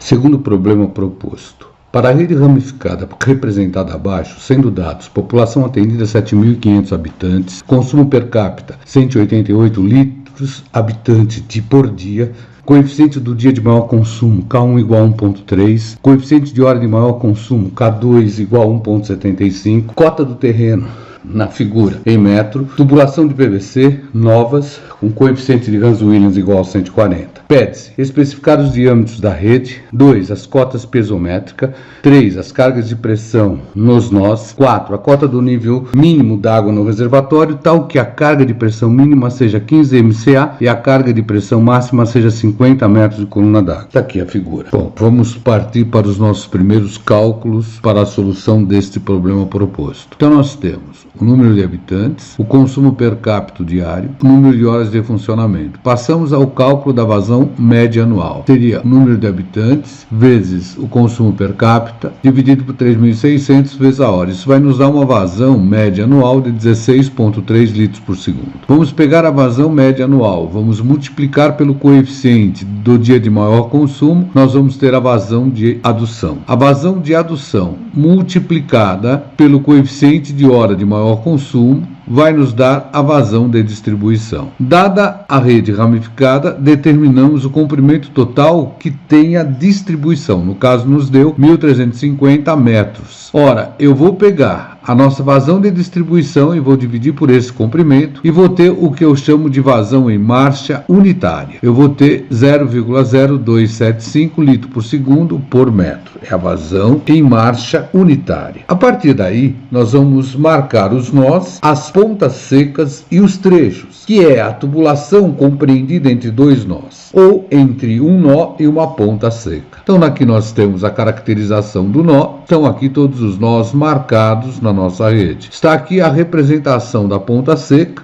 Segundo problema proposto. Para a rede ramificada representada abaixo, sendo dados população atendida 7.500 habitantes, consumo per capita 188 litros habitante por dia, coeficiente do dia de maior consumo K1 igual a 1.3, coeficiente de hora de maior consumo K2 igual a 1.75, cota do terreno na figura em metro, tubulação de PVC novas com coeficiente de Rans-Williams igual a 140. Pede-se especificar os diâmetros da rede. 2. As cotas pesométricas. 3. As cargas de pressão nos nós. 4. A cota do nível mínimo d'água no reservatório, tal que a carga de pressão mínima seja 15 MCA e a carga de pressão máxima seja 50 metros de coluna d'água. Está aqui a figura. Bom, vamos partir para os nossos primeiros cálculos para a solução deste problema proposto. Então nós temos o número de habitantes, o consumo per capita diário, o número de horas de funcionamento. Passamos ao cálculo da vazão média anual. Seria o número de habitantes vezes o consumo per capita dividido por 3.600 vezes a hora. Isso vai nos dar uma vazão média anual de 16,3 litros por segundo. Vamos pegar a vazão média anual, vamos multiplicar pelo coeficiente do dia de maior consumo, nós vamos ter a vazão de adução. A vazão de adução multiplicada pelo coeficiente de hora de maior consumo vai nos dar a vazão de distribuição. Dada a rede ramificada, determinamos o comprimento total que tem a distribuição. No caso, nos deu 1.350 metros. Ora, eu vou pegar a nossa vazão de distribuição e vou dividir por esse comprimento e vou ter o que eu chamo de vazão em marcha unitária. Eu vou ter 0,0275 litros por segundo por metro. É a vazão em marcha unitária. A partir daí, nós vamos marcar os nós, as pontas secas e os trechos, que é a tubulação compreendida entre dois nós, ou entre um nó e uma ponta seca. Então, aqui nós temos a caracterização do nó, estão aqui todos os nós marcados na nossa rede. Está aqui a representação da ponta seca,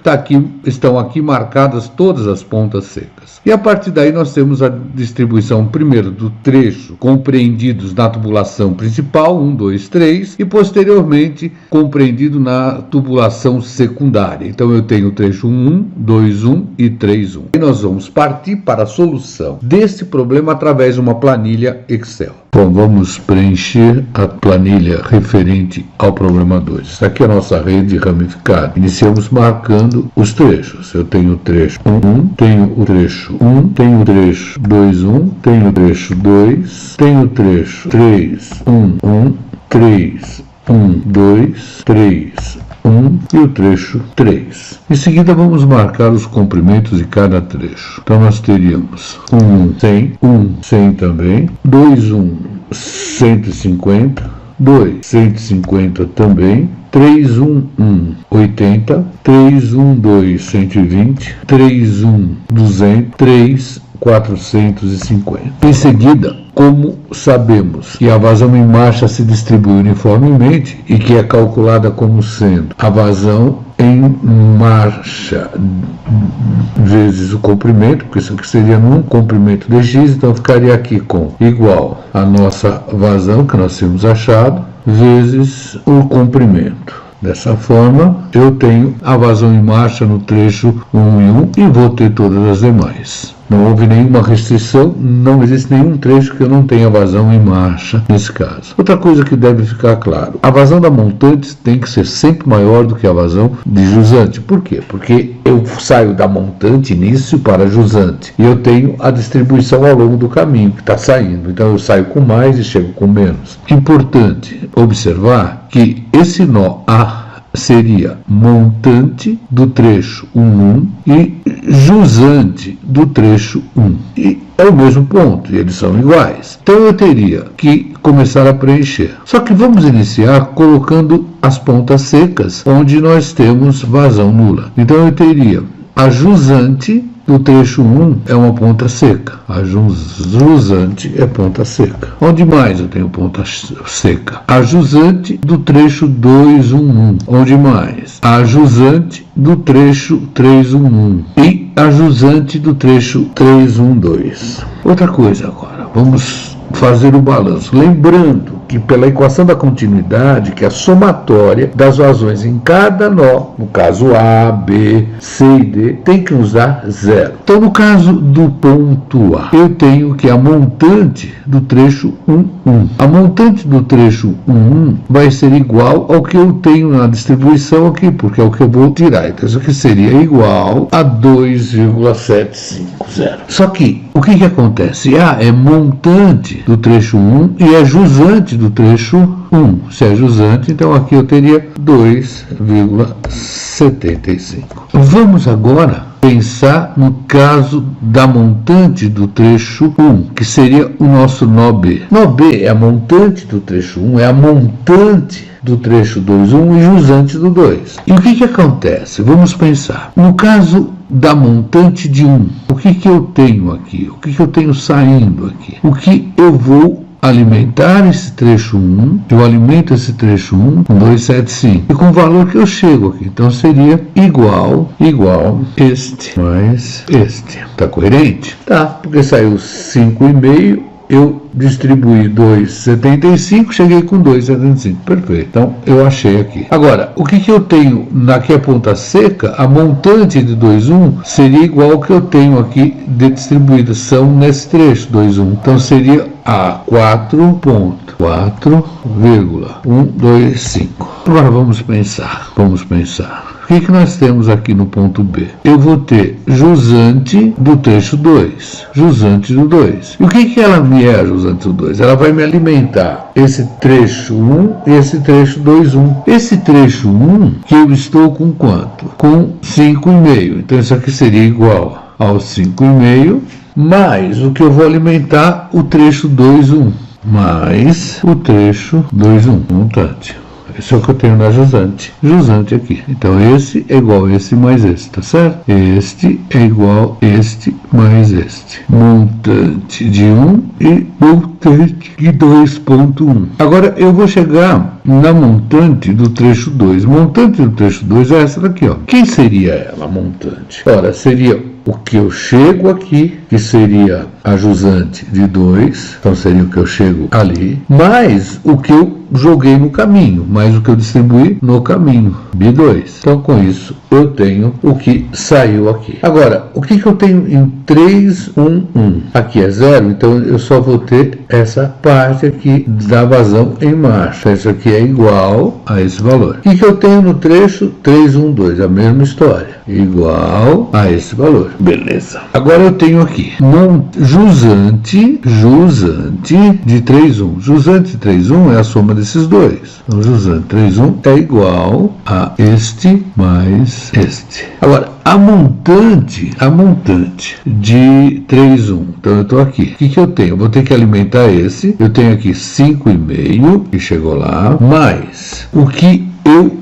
estão aqui marcadas todas as pontas secas. E a partir daí nós temos a distribuição primeiro do trecho compreendidos na tubulação principal, 1, 2, 3, e posteriormente compreendido na tubulação secundária. Então eu tenho o trecho 1, 2, 1 e 3, 1. E nós vamos partir para a solução deste problema através de uma planilha Excel. Bom, vamos preencher a planilha referente ao problema 2. Esta aqui é a nossa rede ramificada. Iniciamos marcando os trechos. Eu tenho o trecho 1, tenho o trecho 1, tenho o trecho 2, 1, tenho o trecho 2, tenho o trecho 3, 1, 1, 3, 1, 2, 3, 1 e o trecho 3. Em seguida vamos marcar os comprimentos de cada trecho. Então nós teríamos 1, 100, 100 também, 2, 150, 2, 150 também, 3, 80, 3, 120, 3, 200, 3, 450. Em seguida, como sabemos que a vazão em marcha se distribui uniformemente e que é calculada como sendo a vazão em marcha vezes o comprimento, porque isso aqui seria num comprimento de x, então ficaria aqui com igual a nossa vazão que nós tínhamos achado vezes o comprimento. Dessa forma, eu tenho a vazão em marcha no trecho 1 e 1 e vou ter todas as demais. Não houve nenhuma restrição, não existe nenhum trecho que eu não tenha vazão em marcha nesse caso. Outra coisa que deve ficar claro, a vazão da montante tem que ser sempre maior do que a vazão de jusante. Por quê? Porque eu saio da montante início para jusante e eu tenho a distribuição ao longo do caminho que está saindo. Então eu saio com mais e chego com menos. Importante observar que esse nó A seria montante do trecho 1 e jusante do trecho 1. E é o mesmo ponto, e eles são iguais. Então eu teria que começar a preencher. Só que vamos iniciar colocando as pontas secas, onde nós temos vazão nula. Então eu teria a jusante do trecho 1 é uma ponta seca. A jusante é ponta seca. Onde mais eu tenho ponta seca? A jusante do trecho 211. Onde mais? A jusante do trecho 311. E a jusante do trecho 312. Outra coisa agora. Vamos fazer o balanço. Lembrando que pela equação da continuidade, que é a somatória das vazões em cada nó, no caso A, B, C e D, tem que usar 0. Então, no caso do ponto A, eu tenho que a montante do trecho 1,1. A montante do trecho 1,1 vai ser igual ao que eu tenho na distribuição aqui, porque é o que eu vou tirar. Então, isso aqui seria igual a 2,750. Só que, o que acontece? A é montante do trecho 1 e é jusante do trecho 1. Se é jusante, então aqui eu teria 2,75. Vamos agora pensar no caso da montante do trecho 1, que seria o nosso nó B. Nó B é a montante do trecho 1, é a montante do trecho 2,1 e jusante do 2. E o que acontece? Vamos pensar. No caso da montante de 1, o que eu tenho aqui? O que eu tenho saindo aqui? O que eu vou alimentar esse trecho 1, eu alimento esse trecho 1 com 275, e com o valor que eu chego aqui, então seria igual este mais este. Tá coerente? Tá, porque saiu 5,5, eu distribuí 2,75, cheguei com 2,75, perfeito. Então, eu achei aqui. Agora, o que eu tenho aqui a ponta seca, a montante de 2,1 seria igual ao que eu tenho aqui de distribuição nesse trecho, 2,1. Então, seria a 4,125. Agora, vamos pensar. O que nós temos aqui no ponto B? Eu vou ter jusante do trecho 2. Jusante do 2. E o que ela me é, a jusante do 2? Ela vai me alimentar esse trecho 1 e esse trecho 2,1. Esse trecho 1 que eu estou com quanto? Com 5,5. Então isso aqui seria igual ao 5,5 mais o que eu vou alimentar, o trecho 2,1. Mais o trecho 2,1. Montante. Esse é o que eu tenho na jusante. Jusante aqui. Então, esse é igual a esse mais esse, tá certo? Este é igual a este mais este. Montante de 1 e montante de 2,1. Agora, eu vou chegar na montante do trecho 2. Montante do trecho 2 é essa daqui, ó. Quem seria ela, montante? Ora, seria o que eu chego aqui, que seria a jusante de 2, então seria o que eu chego ali, mais o que eu joguei no caminho, mais o que eu distribuí no caminho, B2. Então, com isso, eu tenho o que saiu aqui. Agora, o que eu tenho em 3,1,1? Aqui é 0, então eu só vou ter essa parte aqui da vazão em marcha. Então, isso aqui é igual a esse valor. O que eu tenho no trecho 3,1,2? A mesma história. Igual a esse valor. Beleza. Agora eu tenho aqui jusante de 3,1. Jusante de 3,1 é a soma desses dois. Então, jusante de 3,1 é igual a este mais este. Agora, a montante de 3,1. Então, eu estou aqui. O que eu tenho? Eu vou ter que alimentar esse. Eu tenho aqui 5,5, que chegou lá, mais o que eu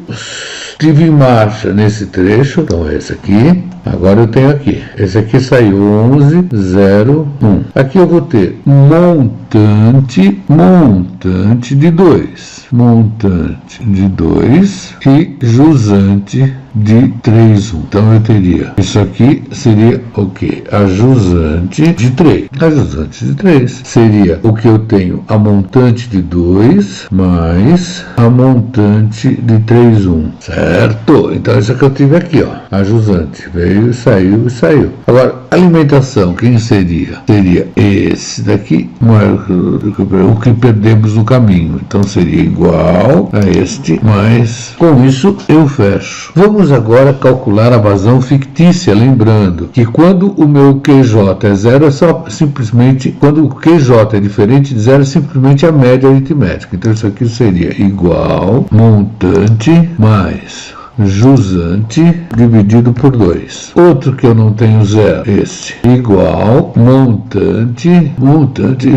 tive em marcha nesse trecho, então esse aqui, agora eu tenho aqui, esse aqui saiu 11,01. Aqui eu vou ter montante de 2, montante de 2 e jusante de 3,1. Então eu teria, isso aqui seria o que? A jusante de 3. A jusante de 3 seria o que eu tenho, a montante de 2 mais a montante de 3,1. Certo? Então isso que eu tive aqui, ó. A jusante veio e saiu. Agora, alimentação, quem seria? Seria esse daqui, o que perdemos no caminho. Então seria igual a este, mas com isso eu fecho. Vamos agora calcular a vazão fictícia, lembrando que quando o meu QJ é 0, é só simplesmente, quando o QJ é diferente de 0, é simplesmente a média aritmética. Então isso aqui seria igual montante mais jusante dividido por 2. Outro que eu não tenho 0, esse, igual montante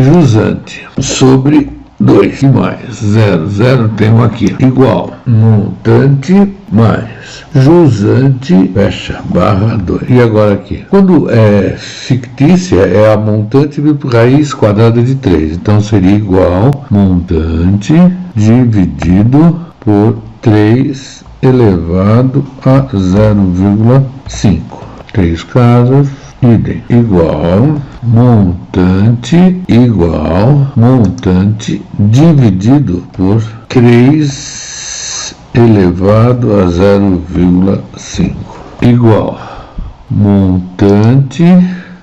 jusante sobre 2 e mais 0 tenho aqui, igual montante mais jusante, fecha, barra 2. E agora aqui, quando é fictícia, é a montante por raiz quadrada de 3. Então seria igual montante dividido por 3 elevado a 0,5. 3 casas, idem, igual montante dividido por 3 elevado a 0,5 igual montante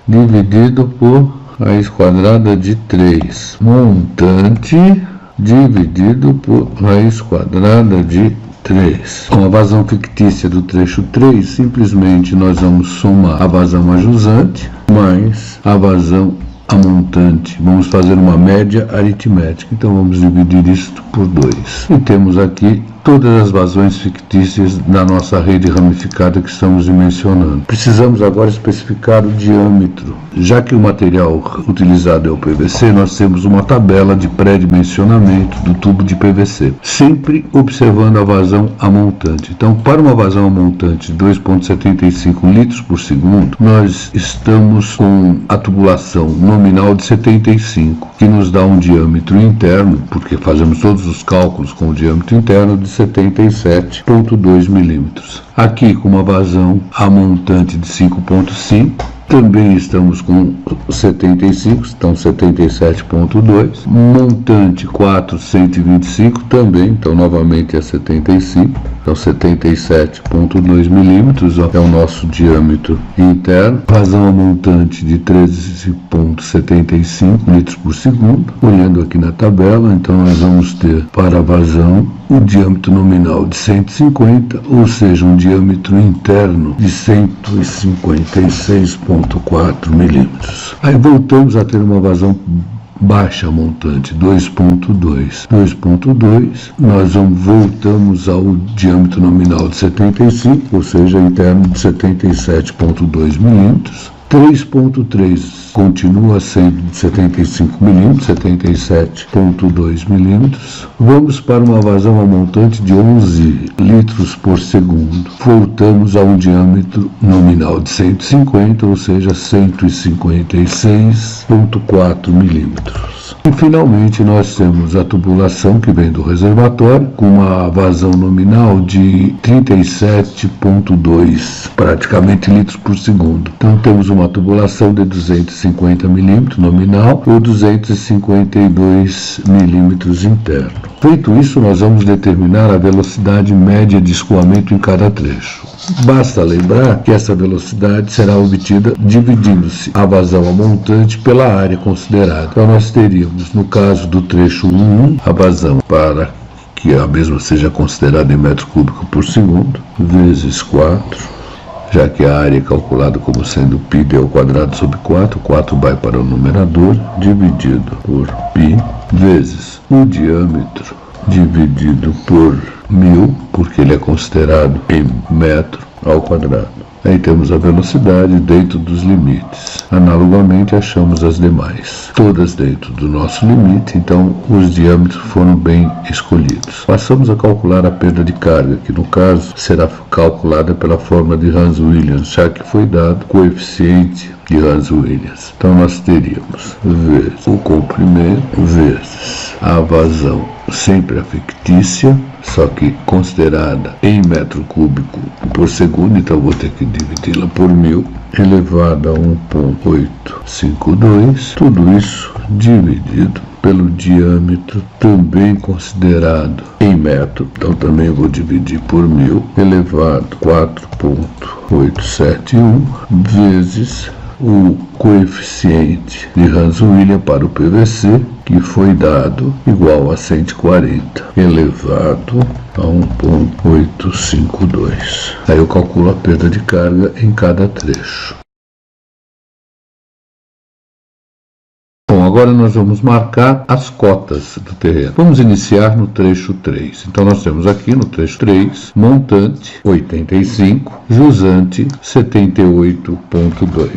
dividido por raiz quadrada de 3, montante dividido por raiz quadrada de 3. Com a vazão fictícia do trecho 3, simplesmente nós vamos somar a vazão a jusante mais a vazão a montante. Vamos fazer uma média aritmética, então vamos dividir isto por 2. E temos aqui todas as vazões fictícias da nossa rede ramificada que estamos dimensionando. Precisamos agora especificar o diâmetro. Já que o material utilizado é o PVC, nós temos uma tabela de pré-dimensionamento do tubo de PVC, sempre observando a vazão a montante. Então, para uma vazão a montante de 2,75 litros por segundo, nós estamos com a tubulação nominal de 75, que nos dá um diâmetro interno, porque fazemos todos os cálculos com o diâmetro interno, de 77,2 milímetros. Aqui com uma vazão a montante de 5,5, também estamos com 75, então 77,2. Montante 425 também, então novamente é 75, então 77,2 milímetros é o nosso diâmetro interno. Vazão a montante de 13,75 litros por segundo. Olhando aqui na tabela, então nós vamos ter para a vazão o diâmetro nominal de 150, ou seja, um diâmetro interno de 156,4 milímetros. Aí voltamos a ter uma vazão baixa montante, 2,2. 2,2, nós voltamos ao diâmetro nominal de 75, ou seja, interno de 77,2 milímetros. 3,3 continua sendo de 75 milímetros, 77,2 milímetros. Vamos para uma vazão a montante de 11 litros por segundo. Voltamos a um diâmetro nominal de 150, ou seja, 156,4 milímetros. E finalmente nós temos a tubulação que vem do reservatório com uma vazão nominal de 37,2 praticamente litros por segundo. Então temos uma tubulação de 250 milímetros nominal ou 252 milímetros interno. Feito isso, nós vamos determinar a velocidade média de escoamento em cada trecho. Basta lembrar que essa velocidade será obtida dividindo-se a vazão a montante pela área considerada. Então nós teríamos, no caso do trecho 1, a vazão para que a mesma seja considerada em metro cúbico por segundo, vezes 4, já que a área é calculada como sendo πd ao quadrado sobre 4, 4 vai para o numerador, dividido por π, vezes o diâmetro dividido por 1000, porque ele é considerado em metro ao quadrado. Aí temos a velocidade dentro dos limites. Analogamente, achamos as demais. Todas dentro do nosso limite, então os diâmetros foram bem escolhidos. Passamos a calcular a perda de carga, que no caso será calculada pela fórmula de Hans-Williams, já que foi dado o coeficiente de Hans-Williams. Então nós teríamos vezes o comprimento, vezes a vazão, sempre a fictícia, só que considerada em metro cúbico por segundo, então vou ter que dividi-la por 1000, elevado a 1,852, tudo isso dividido pelo diâmetro, também considerado em metro, então também vou dividir por 1000, elevado a 4,871, vezes o coeficiente de Hans-Williams para o PVC, que foi dado igual a 140, elevado a 1,852. Aí eu calculo a perda de carga em cada trecho. Bom, agora nós vamos marcar as cotas do terreno. Vamos iniciar no trecho 3. Então nós temos aqui no trecho 3, montante 85, jusante 78,2.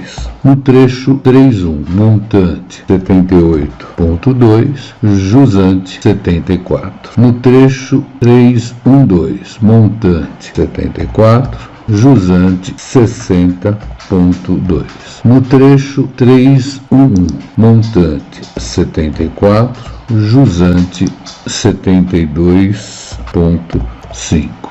No trecho 3.1, montante 78,2, jusante 74. No trecho 3.1.2, montante 74, jusante 60,2. No trecho 3.1.1, montante 74, jusante 72,5.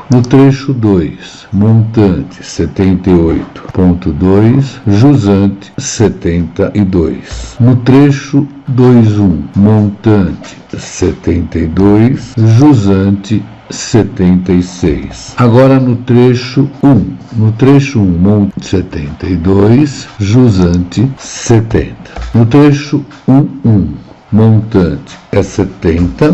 No trecho 2, montante 78,2, jusante 72. No trecho 2.1, montante 72, jusante 76. Agora no trecho 1. No trecho 1, montante 72, jusante 70. No trecho 1.1, montante é 70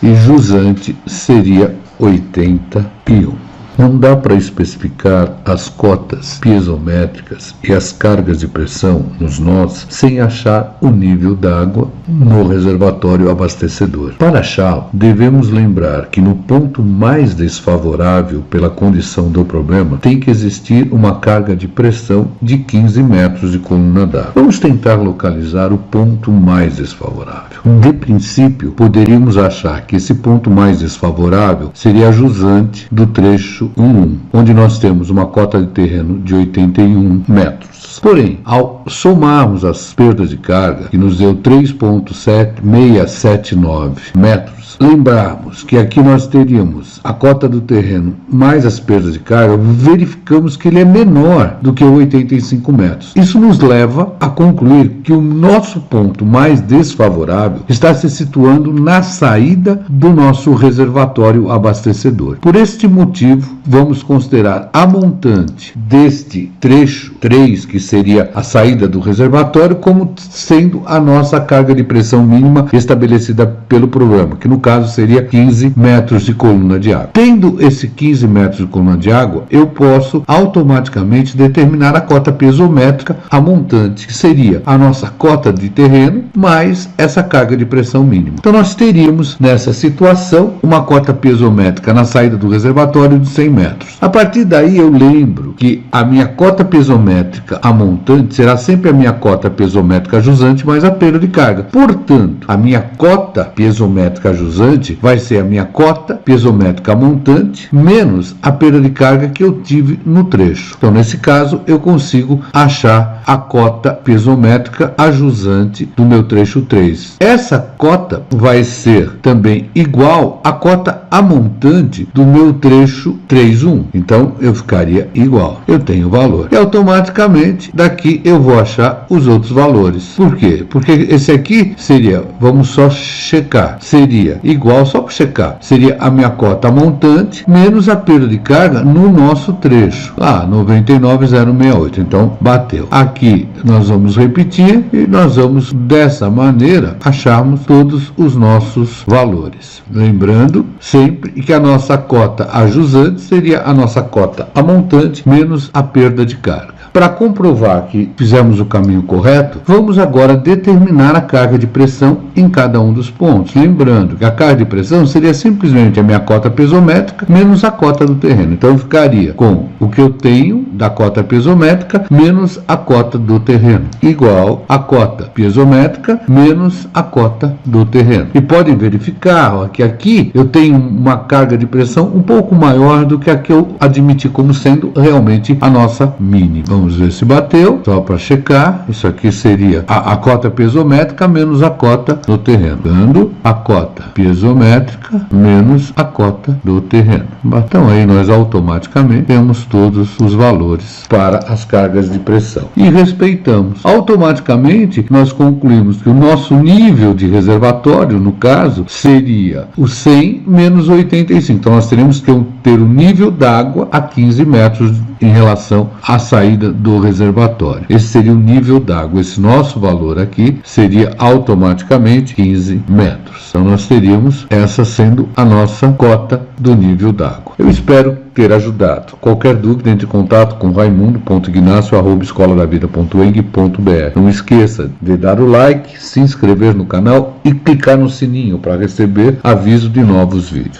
e jusante seria 81. Não dá para especificar as cotas piezométricas e as cargas de pressão nos nós sem achar o nível d'água no reservatório abastecedor. Para achá-lo, devemos lembrar que no ponto mais desfavorável pela condição do problema tem que existir uma carga de pressão de 15 metros de coluna d'água. Vamos tentar localizar o ponto mais desfavorável. De princípio, poderíamos achar que esse ponto mais desfavorável seria a jusante do trecho 1.1, onde nós temos uma cota de terreno de 81 metros. Porém, ao somarmos as perdas de carga, que nos deu 3,679 metros, lembrarmos que aqui nós teríamos a cota do terreno mais as perdas de carga, verificamos que ele é menor do que 85 metros. Isso nos leva a concluir que o nosso ponto mais desfavorável está se situando na saída do nosso reservatório abastecedor. Por este motivo, vamos considerar a montante deste trecho 3, que seria a saída do reservatório, como sendo a nossa carga de pressão mínima estabelecida pelo programa, que no caso seria 15 metros de coluna de água. Tendo esse 15 metros de coluna de água, eu posso automaticamente determinar a cota piezométrica, a montante, que seria a nossa cota de terreno, mais essa carga de pressão mínima. Então nós teríamos, nessa situação, uma cota piezométrica na saída do reservatório de 100 metros. A partir daí eu lembro que a minha cota piezométrica, a montante, será sempre a minha cota piezométrica jusante mais a perda de carga. Portanto, a minha cota piezométrica jusante vai ser a minha cota piezométrica montante menos a perda de carga que eu tive no trecho. Então, nesse caso, eu consigo achar a cota piezométrica a jusante do meu trecho 3. Essa cota vai ser também igual à cota a montante do meu trecho 3.1. Então, eu ficaria igual. Eu tenho o valor. E automaticamente, daqui eu vou achar os outros valores. Por quê? Porque esse aqui seria, vamos só checar, seria igual, só para checar, seria a minha cota montante menos a perda de carga no nosso trecho. 99,068. Então, bateu. Aqui nós vamos repetir e nós vamos, dessa maneira, acharmos todos os nossos valores. Lembrando sempre que a nossa cota a jusante seria a nossa cota a montante menos a perda de carga. Para comprovar que fizemos o caminho correto, vamos agora determinar a carga de pressão em cada um dos pontos. Lembrando que a carga de pressão seria simplesmente a minha cota piezométrica menos a cota do terreno. Então, eu ficaria com o que eu tenho da cota piezométrica menos a cota do terreno, igual a cota piezométrica menos a cota do terreno. E podem verificar que aqui eu tenho uma carga de pressão um pouco maior do que a que eu admiti como sendo realmente a nossa mínima. Vamos ver se bateu, só para checar. Isso aqui seria a cota piezométrica menos a cota do terreno, dando a cota piezométrica menos a cota do terreno. Então aí nós automaticamente temos todos os valores para as cargas de pressão e respeitamos. Automaticamente nós concluímos que o nosso nível de reservatório, no caso, seria o 100 menos 85. Então nós teríamos que ter o nível d'água a 15 metros em relação à saída do reservatório. Esse seria o nível d'água. Esse nosso valor aqui seria automaticamente 15 metros. Então nós teríamos essa sendo a nossa cota do nível d'água. Eu espero ter ajudado. Qualquer dúvida, entre em contato com raimundo.ignacio@escoladavida.eng.br. Não esqueça de dar o like, se inscrever no canal e clicar no sininho para receber aviso de novos vídeos.